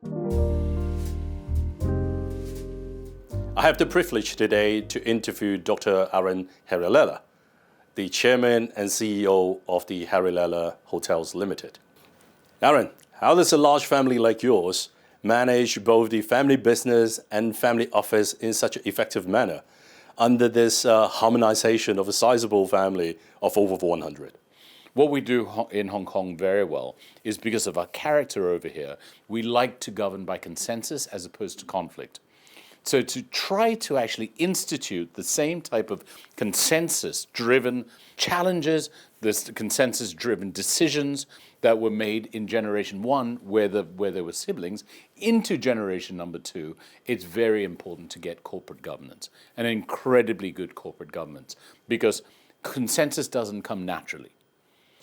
I have the privilege today to interview Dr. Aron Harilela, the Chairman and CEO of the Harilela Hotels Limited. Aron, how does a large family like yours manage both the family business and family office in such an effective manner under this harmonization of a sizable family of over 100? What we do in Hong Kong very well is because of our character over here, we like to govern by consensus as opposed to conflict. So to try to actually institute the same type of consensus-driven challenges, the consensus-driven decisions that were made in generation one, where there were siblings, into generation number two, it's very important to get corporate governance, and incredibly good corporate governance, because consensus doesn't come naturally.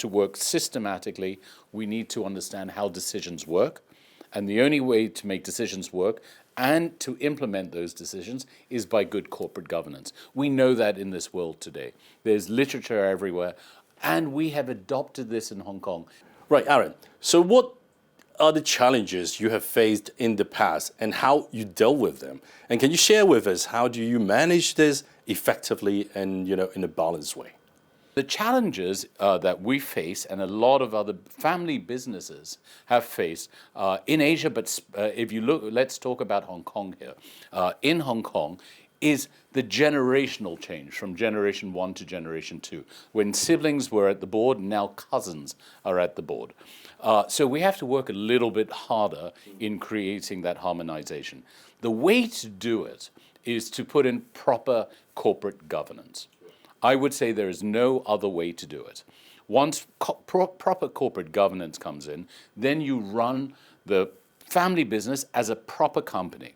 To work systematically, we need to understand how decisions work, and the only way to make decisions work and to implement those decisions is by good corporate governance. We know that in this world today. There's literature everywhere, and we have adopted this in Hong Kong. Right, Aron. So what are the challenges you have faced in the past and how you dealt with them? And can you share with us how do you manage this effectively and in a balanced way? The challenges that we face and a lot of other family businesses have faced in Asia, but if you look, let's talk about Hong Kong here. In Hong Kong is the generational change from generation one to generation two. When siblings were at the board, now cousins are at the board. So we have to work a little bit harder in creating that harmonization. The way to do it is to put in proper corporate governance. I would say there is no other way to do it. Once proper corporate governance comes in, then you run the family business as a proper company.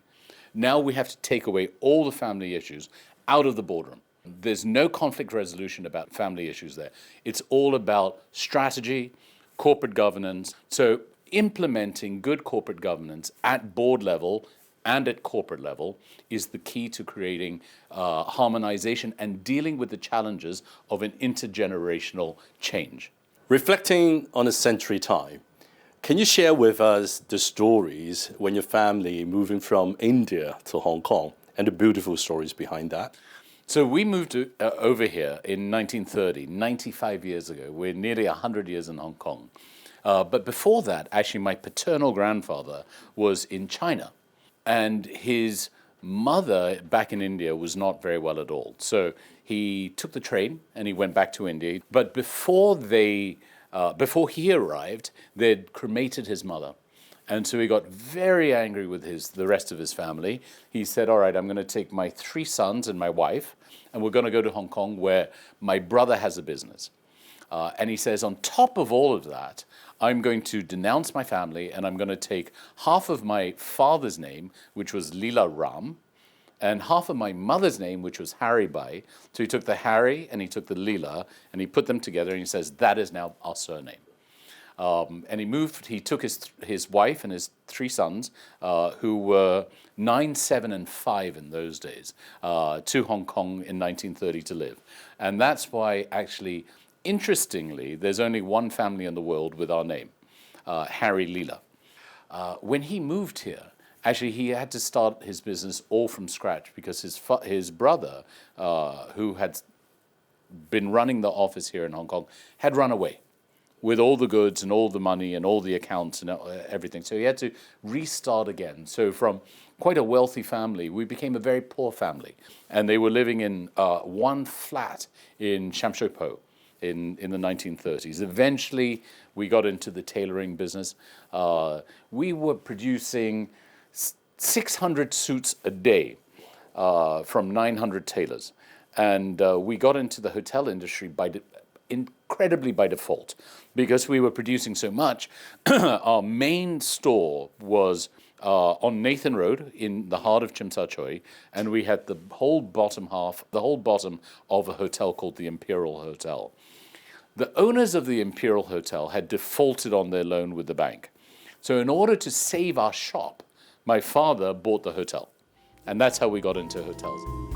Now we have to take away all the family issues out of the boardroom. There's no conflict resolution about family issues there. It's all about strategy, corporate governance. So implementing good corporate governance at board level and at corporate level is the key to creating harmonization and dealing with the challenges of an intergenerational change. Reflecting on a century time, can you share with us the stories when your family moving from India to Hong Kong and the beautiful stories behind that? So we moved over here in 1930, 95 years ago. We're nearly 100 years in Hong Kong. But before that, actually my paternal grandfather was in China. And his mother back in India was not very well at all. So he took the train and he went back to India. But before he arrived, they'd cremated his mother. And so he got very angry with the rest of his family. He said, all right, I'm going to take my 3 sons and my wife, and we're going to go to Hong Kong where my brother has a business. And he says, on top of all of that, I'm going to denounce my family and I'm going to take half of my father's name, which was Leela Ram, and half of my mother's name, which was Harry Bai. So he took the Harry and he took the Leela and he put them together and he says, that is now our surname. And he took his wife and his 3 sons, who were 9, 7, and 5 in those days, to Hong Kong in 1930 to live. And that's why actually, interestingly, there's only one family in the world with our name, Harry Leela. When he moved here, actually he had to start his business all from scratch because his brother, who had been running the office here in Hong Kong, had run away with all the goods and all the money and all the accounts and everything. So he had to restart again. So from quite a wealthy family, we became a very poor family. And they were living in one flat in Sham Shui Po in the 1930s. Eventually, we got into the tailoring business. We were producing 600 suits a day from 900 tailors. And we got into the hotel industry incredibly by default, because we were producing so much. Our main store was on Nathan Road in the heart of Tsim Sha Tsui, and we had the whole bottom of a hotel called the Imperial Hotel. The owners of the Imperial Hotel had defaulted on their loan with the bank. So in order to save our shop, my father bought the hotel. And that's how we got into hotels.